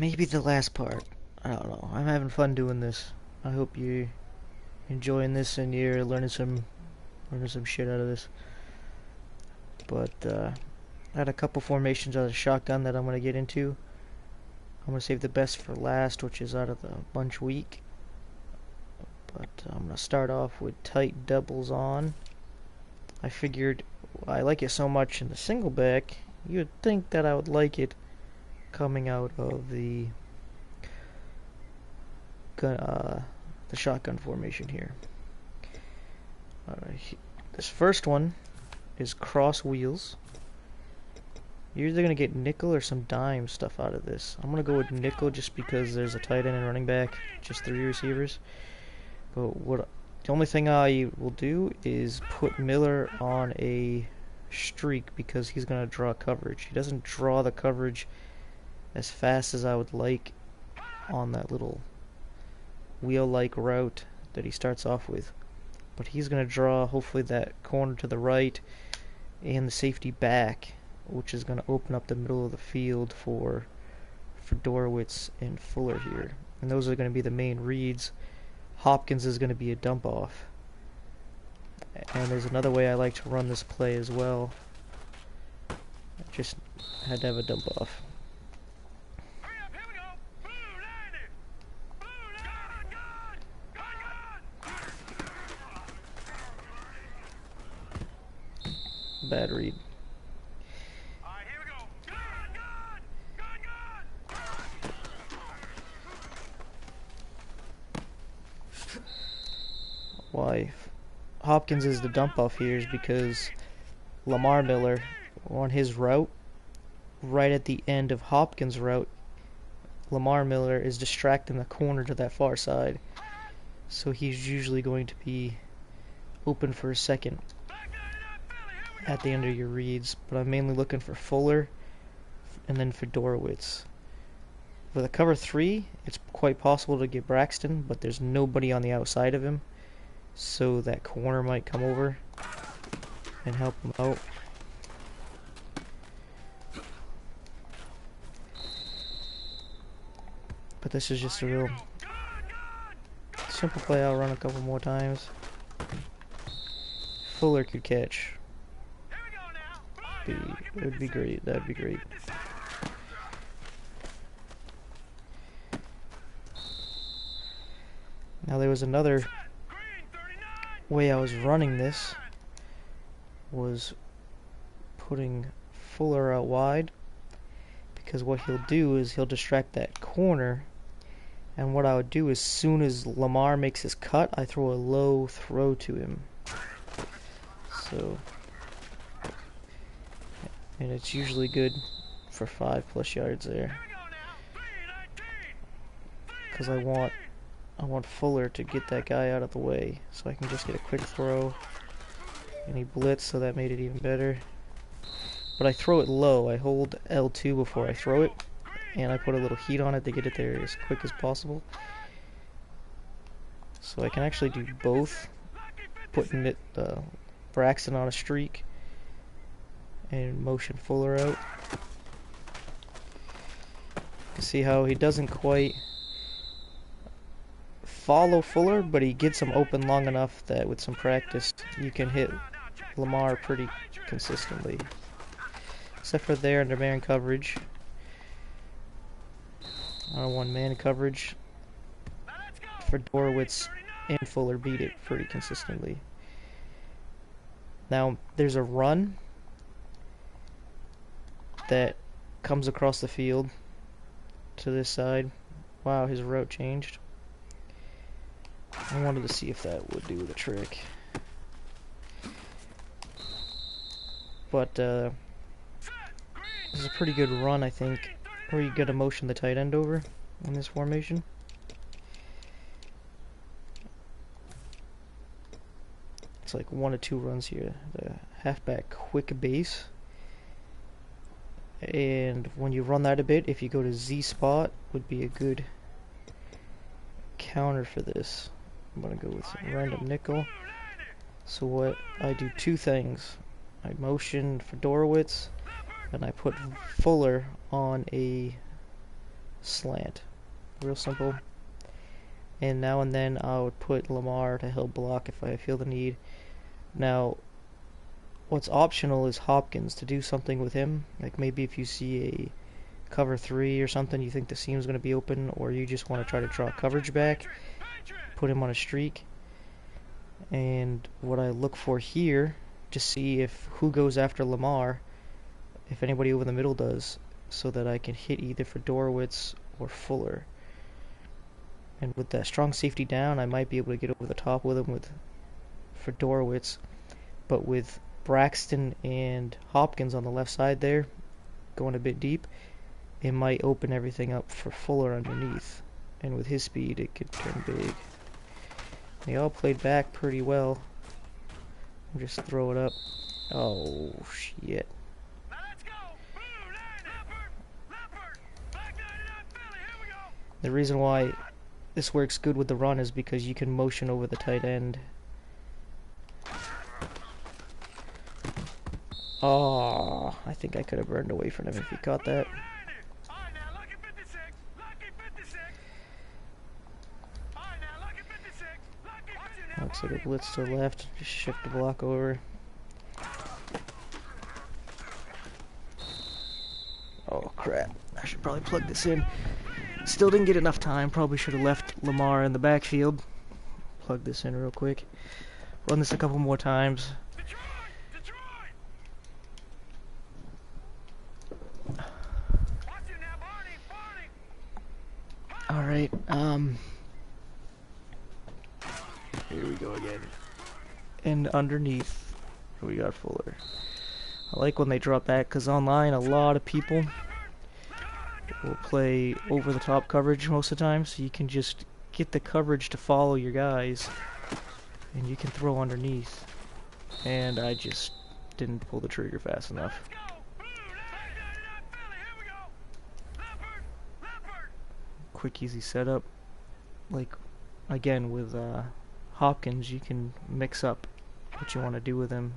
maybe the last part. I don't know. I'm having fun doing this. I hope you're enjoying this and you're learning some shit out of this. But I had a couple formations out of the shotgun that I'm gonna get into. I'm gonna save the best for last, which is out of the bunch weak. But I'm gonna start off with tight doubles on. I figured I like it so much in the single back, you'd think that I would like it coming out of the shotgun formation here. Alright, this first one is cross wheels. You're either gonna get nickel or some dime stuff out of this. I'm gonna go with nickel just because there's a tight end and running back, just 3 receivers. But the only thing I will do is put Miller on a streak because he's gonna draw coverage. He doesn't draw the coverage as fast as I would like on that little wheel-like route that he starts off with. But he's going to draw hopefully that corner to the right and the safety back, which is going to open up the middle of the field for Dorowitz and Fuller here. And those are going to be the main reads. Hopkins is going to be a dump off. And there's another way I like to run this play as well. I just had to have a dump off. Bad read. Alright, here we go. Why Hopkins is the dump off here is because Lamar Miller on his route, right at the end of Hopkins' route, Lamar Miller is distracting the corner to that far side. So he's usually going to be open for a second at the end of your reads, but I'm mainly looking for Fuller and then for Dorowitz. With a cover 3, it's quite possible to get Braxton, but there's nobody on the outside of him, so that corner might come over and help him out. But this is just a real simple play. I'll run a couple more times. Fuller could catch. It would be great. That would be great. Now there was another way I was running this, was putting Fuller out wide, because what he'll do is he'll distract that corner, and what I would do as soon as Lamar makes his cut, I throw a low throw to him. So, and it's usually good for 5+ yards there, because I want Fuller to get that guy out of the way, so I can just get a quick throw. And he blitzed, so that made it even better. But I throw it low. I hold L2 before I throw it, and I put a little heat on it to get it there as quick as possible. So I can actually do both, putting Braxton on a streak and motion Fuller out. You can see how he doesn't quite follow Fuller, but he gets him open long enough that with some practice you can hit Lamar pretty consistently. Except for there under man coverage. I don't want man coverage. For Dorowitz and Fuller beat it pretty consistently. Now there's a run that comes across the field to this side. Wow, his route changed. I wanted to see if that would do the trick. But this is a pretty good run, I think, where you gotta motion the tight end over in this formation. It's like 1 or 2 runs here. The halfback quick base. And when you run that a bit, if you go to Z spot, would be a good counter for this. I'm gonna go with some random nickel. So what I do 2 things. I motion for Dorowitz, and I put Fuller on a slant. Real simple. And now and then I would put Lamar to help block if I feel the need. Now, what's optional is Hopkins, to do something with him. Like maybe if you see a cover 3 or something, you think the seam's going to be open, or you just want to try to draw coverage back, put him on a streak. And what I look for here, to see if who goes after Lamar, if anybody over the middle does, so that I can hit either Fedorowicz or Fuller. And with that strong safety down, I might be able to get over the top with him with Fedorowicz. But with Braxton and Hopkins on the left side there, going a bit deep, it might open everything up for Fuller underneath. And with his speed, it could turn big. They all played back pretty well. Just throw it up. Oh, shit. The reason why this works good with the run is because you can motion over the tight end. Oh, I think I could have burned away from him if he caught that. Looks like a blitz to the left. Just shift the block over. Oh crap, I should probably plug this in. Still didn't get enough time. Probably should have left Lamar in the backfield. Plug this in real quick. Run this a couple more times. Alright, here we go again. And underneath, we got Fuller. I like when they drop back, because online a lot of people will play over the top coverage most of the time, so you can just get the coverage to follow your guys, and you can throw underneath. And I just didn't pull the trigger fast enough. Quick, easy setup. Like, again, with Hopkins, you can mix up what you want to do with him.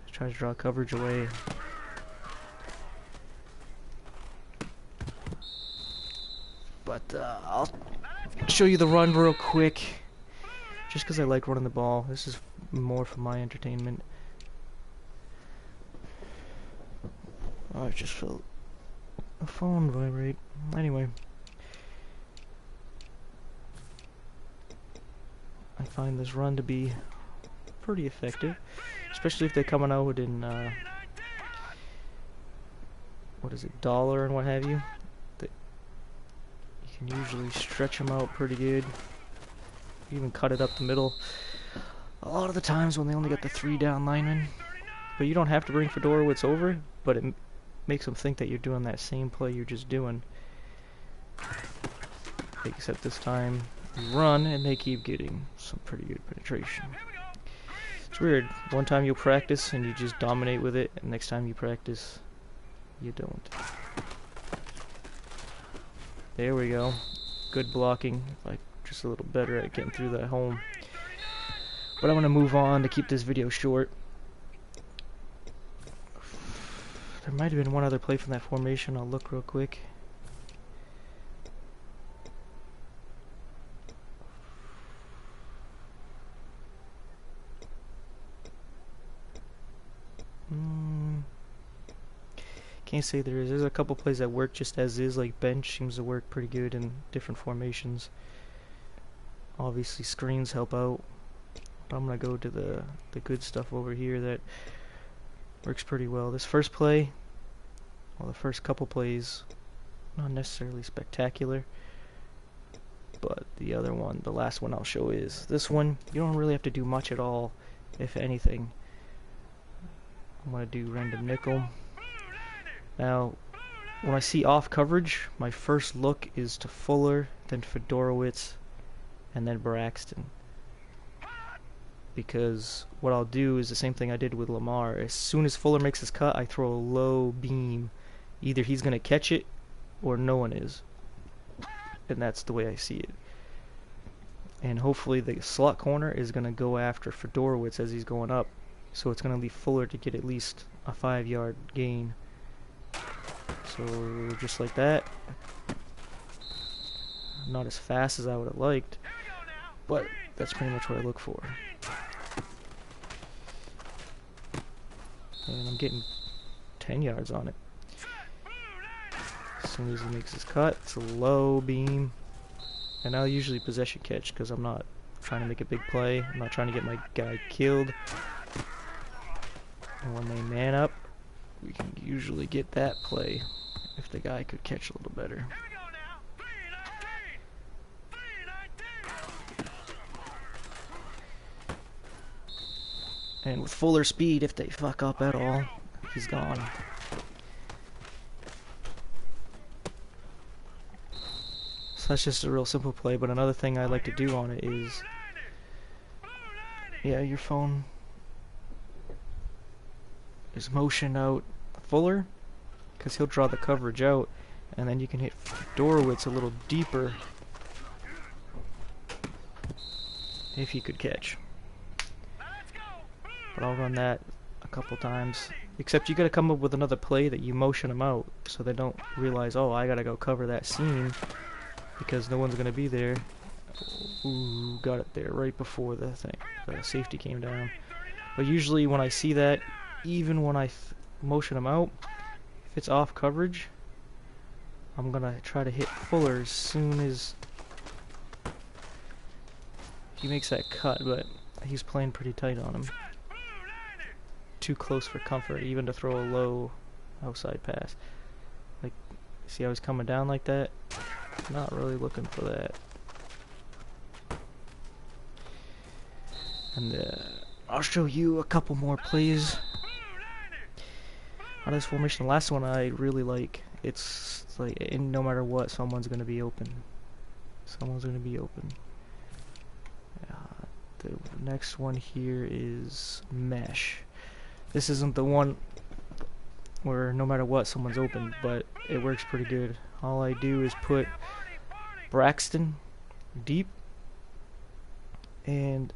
Just try to draw coverage away. But I'll show you the run real quick, just because I like running the ball. This is more for my entertainment. Oh, I just felt a phone vibrate. Anyway, I find this run to be pretty effective, especially if they're coming out in what is it, dollar and what have you. You can usually stretch them out pretty good. Even cut it up the middle. A lot of the times when they only got the 3 down linemen, but you don't have to bring Fedorowicz over, but it makes them think that you're doing that same play you're just doing. Except this time you run and they keep getting some pretty good penetration. It's weird. One time you'll practice and you just dominate with it, and next time you practice, you don't. There we go. Good blocking. Like, just a little better at getting through that home. But I'm going to move on to keep this video short. There might have been one other play from that formation. I'll look real quick. Can't say there is. There's a couple plays that work just as is, like bench seems to work pretty good in different formations. Obviously screens help out. But I'm gonna go to the good stuff over here that works pretty well. This first play, well, the first couple plays, not necessarily spectacular, but the other one, the last one I'll show is this one. You don't really have to do much at all, if anything. I'm gonna do random nickel. Now, when I see off coverage, my first look is to Fuller, then Fedorowicz, and then Braxton. Because what I'll do is the same thing I did with Lamar. As soon as Fuller makes his cut, I throw a low beam. Either he's going to catch it, or no one is. And that's the way I see it. And hopefully the slot corner is going to go after Fedorowicz as he's going up. So it's going to leave Fuller to get at least a 5-yard gain. So just like that, Not as fast as I would have liked, but that's pretty much what I look for. And I'm getting 10 yards on it. As soon as he makes his cut, it's a low beam. And I'll usually possession catch because I'm not trying to make a big play. I'm not trying to get my guy killed. And when they man up, we can usually get that play if the guy could catch a little better. And with fuller speed, if they fuck up at all, he's gone. So that's just a real simple play, but another thing I like to do on it is, yeah, your phone is motion out fuller, because he'll draw the coverage out, and then you can hit Dorowitz a little deeper if he could catch. But I'll run that a couple times. Except you gotta come up with another play that you motion them out so they don't realize, oh, I gotta go cover that seam because no one's gonna be there. Ooh, got it there right before the safety came down. But usually when I see that, even when I motion them out, if it's off coverage, I'm gonna try to hit Fuller as soon as he makes that cut, but he's playing pretty tight on him. Too close for comfort, even to throw a low outside pass. Like, see how he's coming down like that? Not really looking for that. And I'll show you a couple more plays out of this formation. The last one I really like. It's like, no matter what, someone's going to be open. Someone's going to be open. The next one here is mesh. This isn't the one where no matter what someone's open, but it works pretty good. All I do is put Braxton deep, and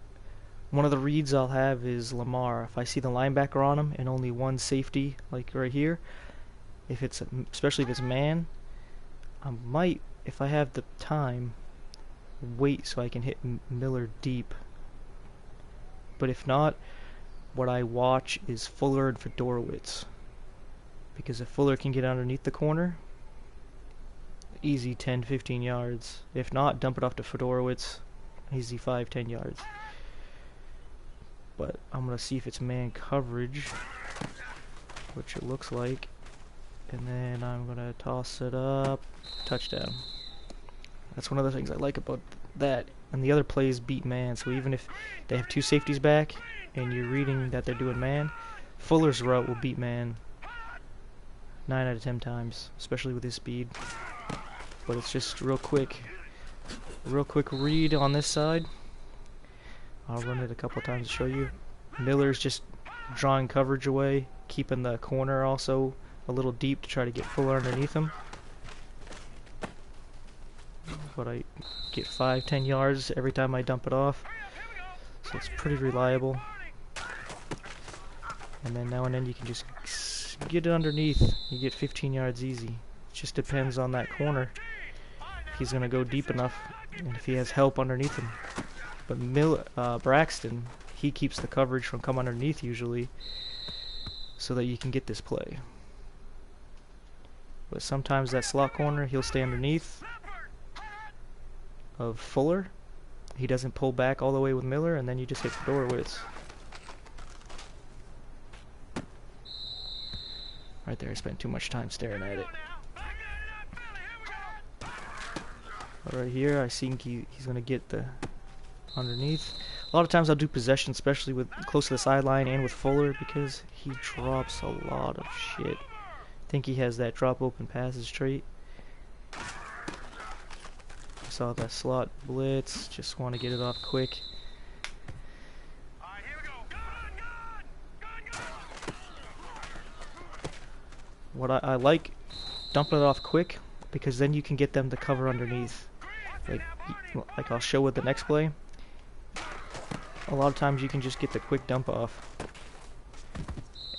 one of the reads I'll have is Lamar. If I see the linebacker on him and only one safety, like right here, if it's especially if it's man, I might, if I have the time, wait so I can hit Miller deep. But if not, what I watch is Fuller and Fedorowicz. Because if Fuller can get underneath the corner, easy 10-15 yards. If not, dump it off to Fedorowicz, easy 5-10 yards. But I'm going to see if it's man coverage, which it looks like. And then I'm going to toss it up, touchdown. That's one of the things I like about that. And the other plays beat man, so even if they have two safeties back and you're reading that they're doing man, Fuller's route will beat man 9 out of 10 times, especially with his speed. But it's just real quick read on this side. I'll run it a couple times to show you. Miller's just drawing coverage away, keeping the corner also a little deep to try to get Fuller underneath him. But I get 5-10 yards every time I dump it off, so it's pretty reliable. And then now and then you can just get it underneath. You get 15 yards easy. It just depends on that corner, if he's gonna go deep enough and if he has help underneath him. But Braxton, he keeps the coverage from coming underneath usually, so that you can get this play. But sometimes that slot corner, he'll stay underneath of Fuller. He doesn't pull back all the way with Miller, and then you just hit Fedorowicz. Right there, I spent too much time staring at it. But right here, I think he's going to get the underneath. A lot of times I'll do possession, especially with close to the sideline and with Fuller, because he drops a lot of shit. I think he has that drop open passes trait. Saw that slot blitz, just want to get it off quick. What I like dumping it off quick, because then you can get them to cover underneath. Like I'll show with the next play. A lot of times you can just get the quick dump off,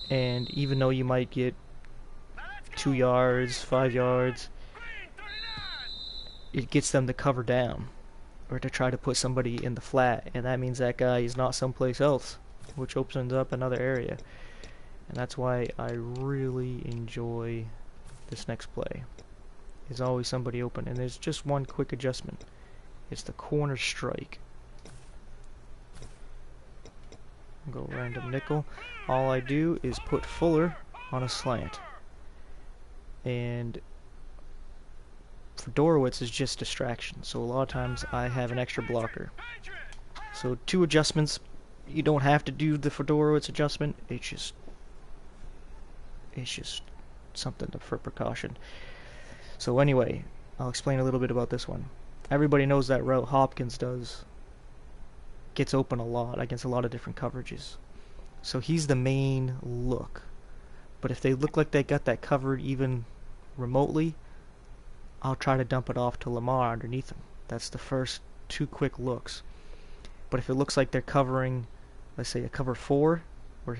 and even though you might get 2 yards, 5 yards, it gets them to cover down or to try to put somebody in the flat, and that means that guy is not someplace else, which opens up another area. And that's why I really enjoy this next play. There's always somebody open, and there's just one quick adjustment. It's the corner strike. Go random nickel. All I do is put Fuller on a slant. And Fedorowicz is just distraction, so a lot of times I have an extra blocker. So 2 adjustments. You don't have to do the Fedorowicz adjustment. It's just something for precaution. So anyway, I'll explain a little bit about this one. Everybody knows that route Hopkins does gets open a lot against a lot of different coverages. So he's the main look. But if they look like they got that covered even remotely, I'll try to dump it off to Lamar underneath him. That's the first 2 quick looks. But if it looks like they're covering, let's say a cover 4, where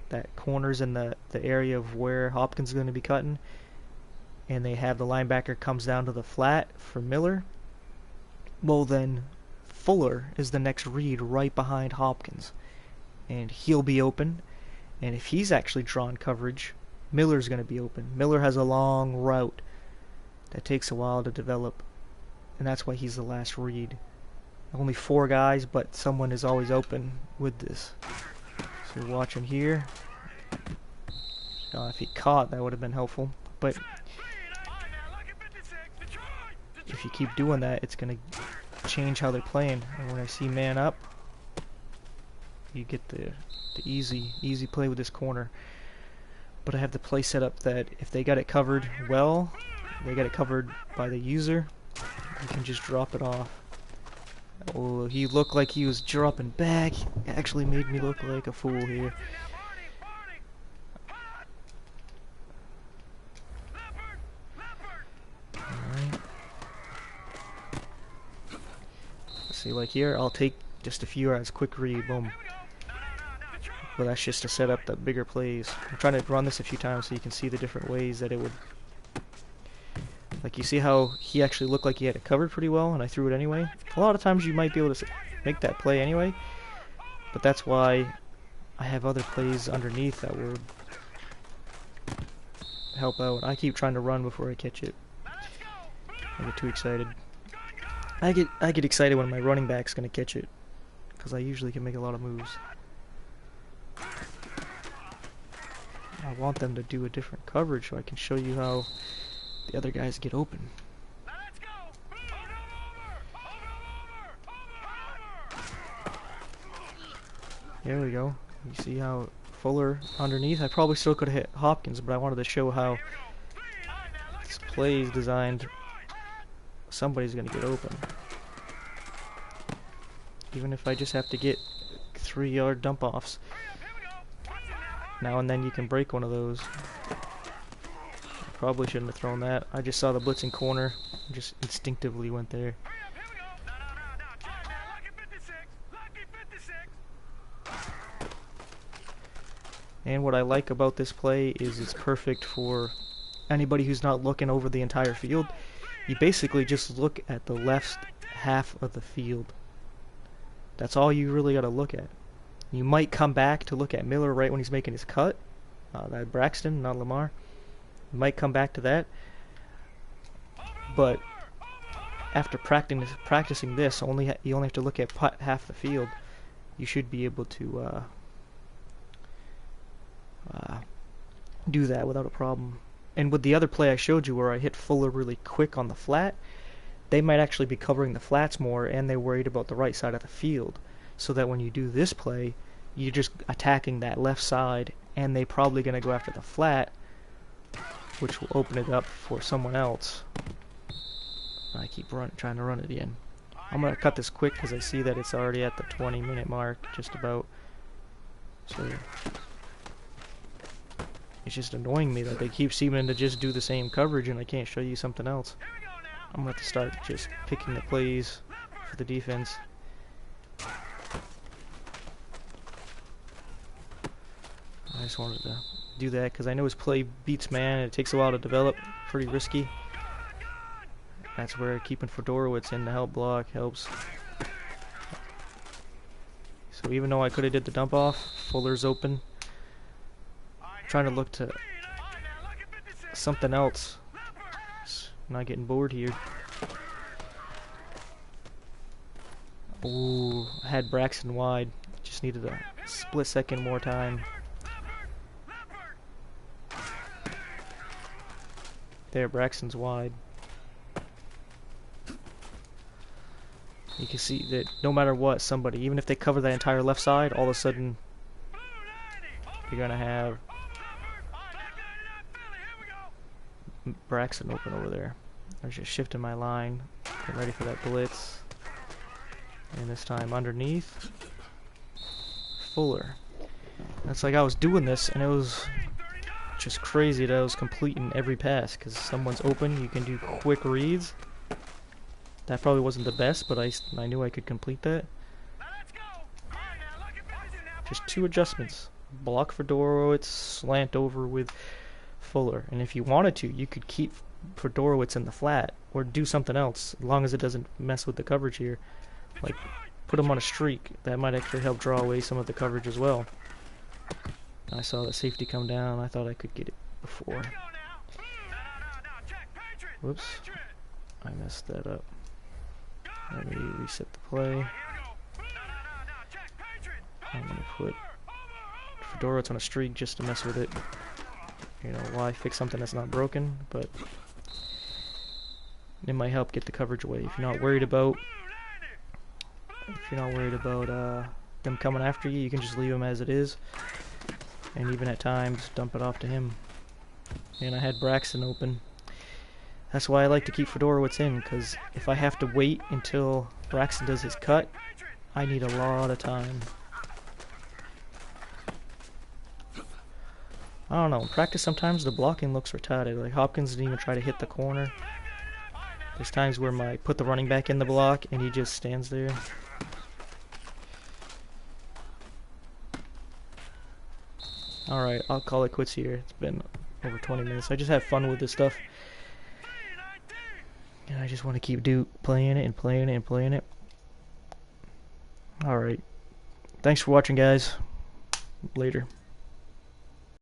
that corner's in the area of where Hopkins is going to be cutting, and they have the linebacker comes down to the flat for Miller, well then Fuller is the next read right behind Hopkins, and he'll be open. And if he's actually drawn coverage, Miller's going to be open. Miller has a long route that takes a while to develop, and that's why he's the last read. Only 4 guys, but someone is always open with this. So you're watching here. If he caught, that would have been helpful. But if you keep doing that, it's going to change how they're playing. And when I see man up, you get the easy play with this corner. But I have the play set up that if they got it covered well, they got it covered by the user, you can just drop it off. Oh, he looked like he was dropping back. He actually made me look like a fool here. Alright. See, like here, I'll take just a few yards, quick read, boom. But that's just to set up the bigger plays. I'm trying to run this a few times so you can see the different ways that it would. Like, you see how he actually looked like he had it covered pretty well, and I threw it anyway? A lot of times you might be able to make that play anyway, but that's why I have other plays underneath that would help out. I keep trying to run before I catch it. I get too excited. I get excited when my running back's gonna catch it, because I usually can make a lot of moves. I want them to do a different coverage so I can show you how the other guys get open. There we go. You see how Fuller underneath? I probably still could have hit Hopkins, but I wanted to show how this play is designed. Somebody's going to get open. Even if I just have to get 3-yard dump-offs. Now and then you can break one of those. Probably shouldn't have thrown that. I just saw the blitzing corner. Just instinctively went there. And what I like about this play is it's perfect for anybody who's not looking over the entire field. You basically just look at the left half of the field. That's all you really got to look at. You might come back to look at Miller right when he's making his cut. That Braxton, not Lamar. You might come back to that. But after practicing this, you only have to look at half the field. You should be able to do that without a problem. And with the other play I showed you where I hit Fuller really quick on the flat, they might actually be covering the flats more, and they're worried about the right side of the field. So that when you do this play, you're just attacking that left side, and they're probably going to go after the flat, which will open it up for someone else. I keep trying to run it again. I'm going to cut this quick because I see that it's already at the 20-minute mark, just about. So it's just annoying me that they keep seeming to just do the same coverage and I can't show you something else. I'm going to have to start just picking the plays for the defense. I just wanted to do that because I know his play beats man and it takes a while to develop. Pretty risky. That's where keeping Fedorowicz in to help block helps. So even though I could have did the dump off, Fuller's open. Trying to look to something else. Not getting bored here. Ooh, I had Braxton wide. Just needed a split second more time. There, Braxton's wide. You can see that no matter what, somebody, even if they cover that entire left side, all of a sudden you're gonna have Braxton open over there. I was just shifting my line, getting ready for that blitz. And this time underneath, Fuller. It's like I was doing this and it was just crazy that I was completing every pass because someone's open, you can do quick reads. That probably wasn't the best, but I knew I could complete that. Just 2 adjustments. Block Fedorowicz, slant over with Fuller. And if you wanted to, you could keep Fedorowicz in the flat or do something else, as long as it doesn't mess with the coverage here. Like, put him on a streak. That might actually help draw away some of the coverage as well. I saw the safety come down. I thought I could get it before. Whoops. I messed that up. Let me reset the play. I'm going to put Fedorowicz on a streak just to mess with it. You know, why fix something that's not broken, but it might help get the coverage away. If you're not worried about them coming after you, you can just leave them as it is. And even at times, dump it off to him. And I had Braxton open. That's why I like to keep Fedorowicz in, because if I have to wait until Braxton does his cut, I need a lot of time. I don't know, in practice sometimes the blocking looks retarded. Like Hopkins didn't even try to hit the corner. There's times where I put the running back in the block and he just stands there. Alright, I'll call it quits here. It's been over 20 minutes. I just have fun with this stuff. And I just want to keep playing it and playing it and playing it. Alright. Thanks for watching, guys. Later.